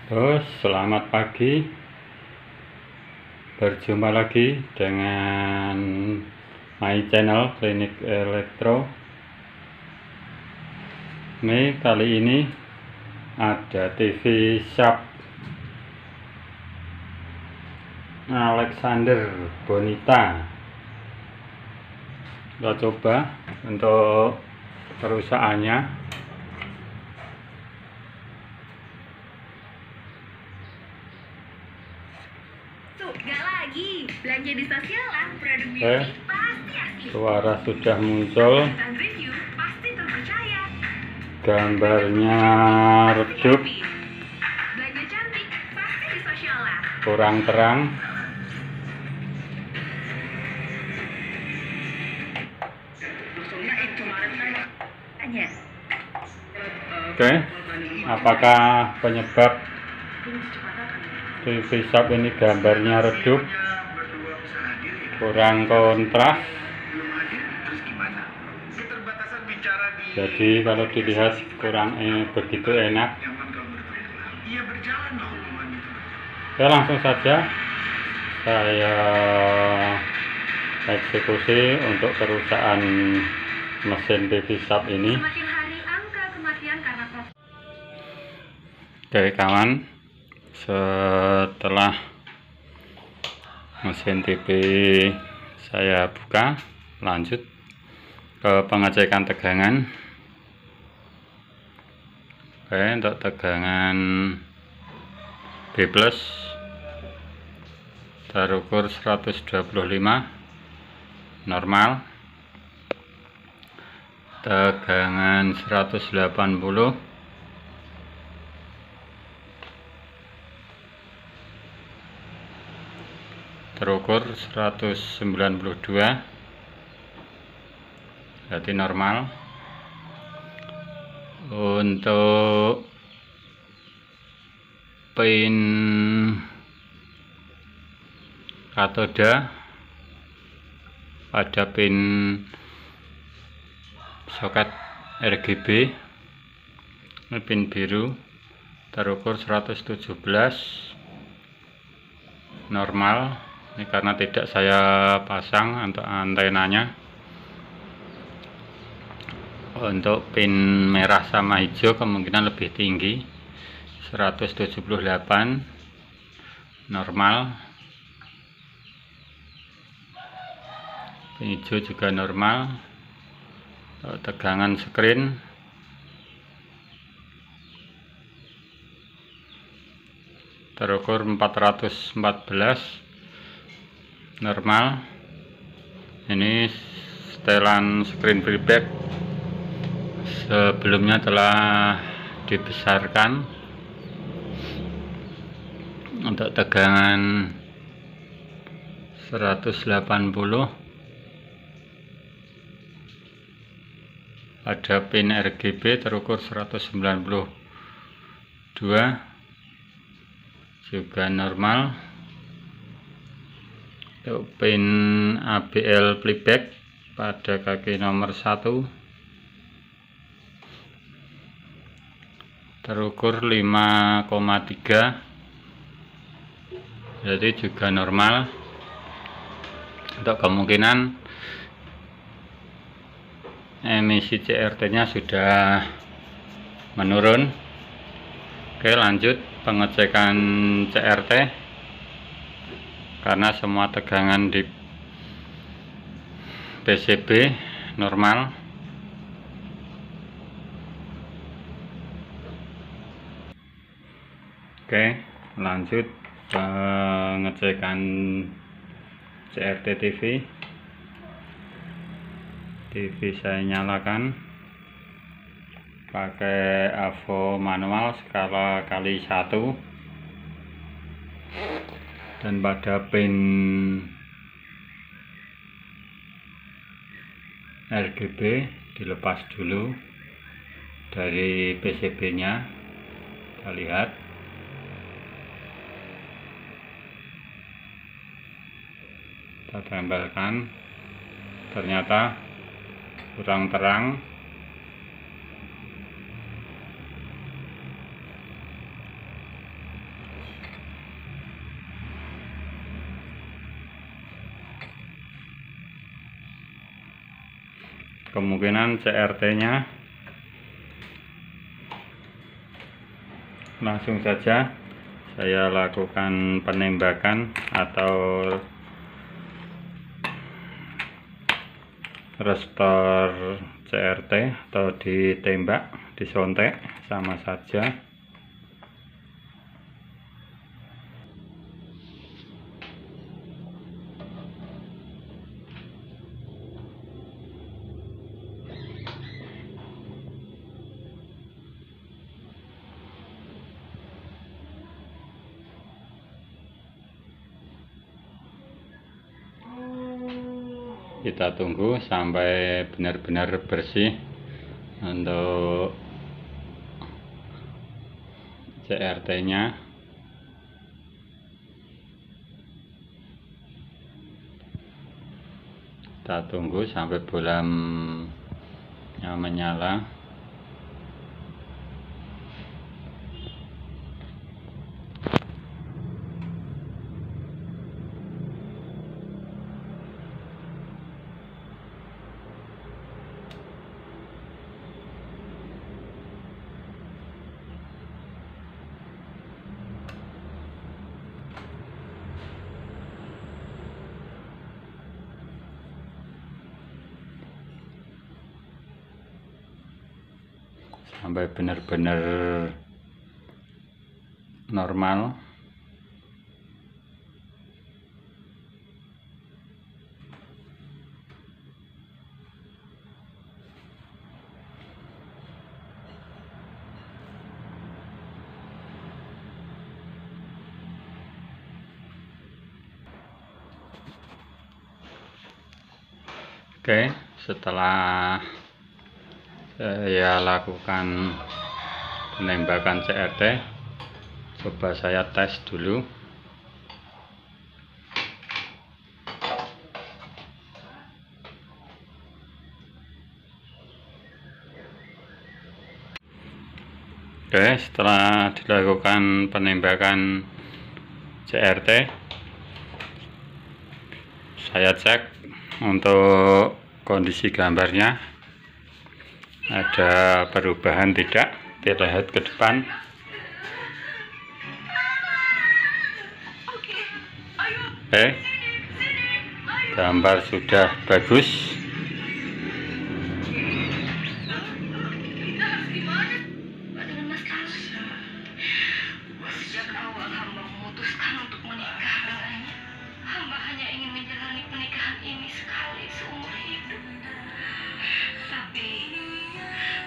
Selamat pagi. Berjumpa lagi dengan my channel Klinik Elektro. Kali ini ada TV Sharp Alexander Bonita. Kita coba untuk kerusakannya. Gak lagi belanja di Sosialan, produk beauty pasti asli. Suara sudah muncul, Dan review pasti terpercaya. gambarnya redup, Belanja cantik pasti di Sosialan. kurang terang. Oke, apakah penyebab TV Sharp ini gambarnya redup, kurang kontras? Jadi kalau dilihat kurang begitu enak. Ya, langsung saja saya eksekusi untuk kerusakan mesin TV Sharp ini. Semakin hari angka kematian karena COVID. Oke kawan, setelah mesin TV saya buka, lanjut ke pengecekan tegangan. Oke, untuk tegangan B+ terukur 125 normal, tegangan 180 terukur 192, berarti normal. Untuk pin katoda pada pin soket RGB, ini pin biru, terukur 117 normal. Ini karena tidak saya pasang untuk antenanya. Untuk pin merah sama hijau kemungkinan lebih tinggi, 178 normal. Pin hijau juga normal. Tegangan screen terukur 414 normal. Ini setelan screen feedback sebelumnya telah dibesarkan. Untuk tegangan 180 pada pin RGB terukur 192 juga normal. Untuk pin ABL playback pada kaki nomor 1 terukur 5,3, jadi juga normal. Untuk kemungkinan emisi CRT nya sudah menurun. Oke, lanjut pengecekan CRT, karena semua tegangan di PCB normal. Oke, lanjut pengecekan CRT TV saya nyalakan pakai AVO manual skala kali 1, dan pada pin RGB dilepas dulu dari PCB nya. Kita lihat, kita tempelkan, ternyata kurang terang. kemungkinan CRT-nya langsung saja saya lakukan penembakan atau restore CRT atau ditembak, disontek, sama saja. Kita tunggu sampai benar-benar bersih untuk CRT-nya. Kita tunggu sampai bolamnya menyala. Sampai benar-benar normal. Oke, setelah saya lakukan penembakan CRT, coba saya tes dulu. Oke, setelah dilakukan penembakan CRT, saya cek untuk kondisi gambarnya ada perubahan tidak. Kita lihat ke depan. Oke, gambar sudah bagus. Sejak awal hamba memutuskan untuk menikah dengannya. Hamba hanya ingin menjalani pernikahan ini sekali seumur hidup. Tapi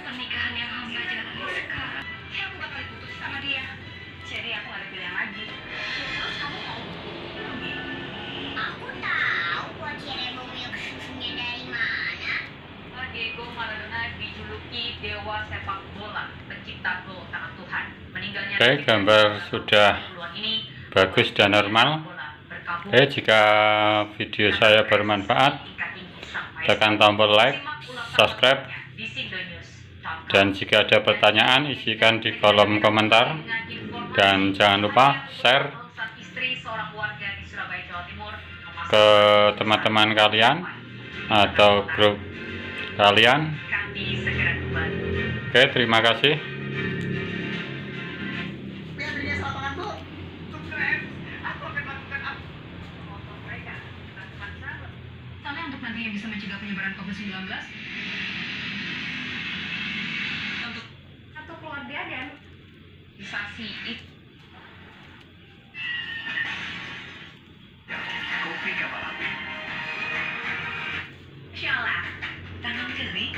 pernikahan yang hamba jalani sekarang, aku bakal putus sama dia. Jadi aku ada pilihan lagi. Terus kamu mau? Aku tahu Pak Cirebon susunya dari mana. Diego Maradona dijuluki dewa sepak bola, pencipta gol tangan Tuhan. Meninggalnya. Oke, gambar sudah bagus dan normal. Jika video saya bermanfaat, tekan tombol like, subscribe, dan jika ada pertanyaan isikan di kolom komentar, dan jangan lupa share ke teman-teman kalian atau grup kalian. Oke, terima kasih. Untuk nantinya bisa mencegah penyebaran COVID-19 untuk satu keluarga dan imunisasi itu. Kopi kapal api. Insya Allah, tanam kering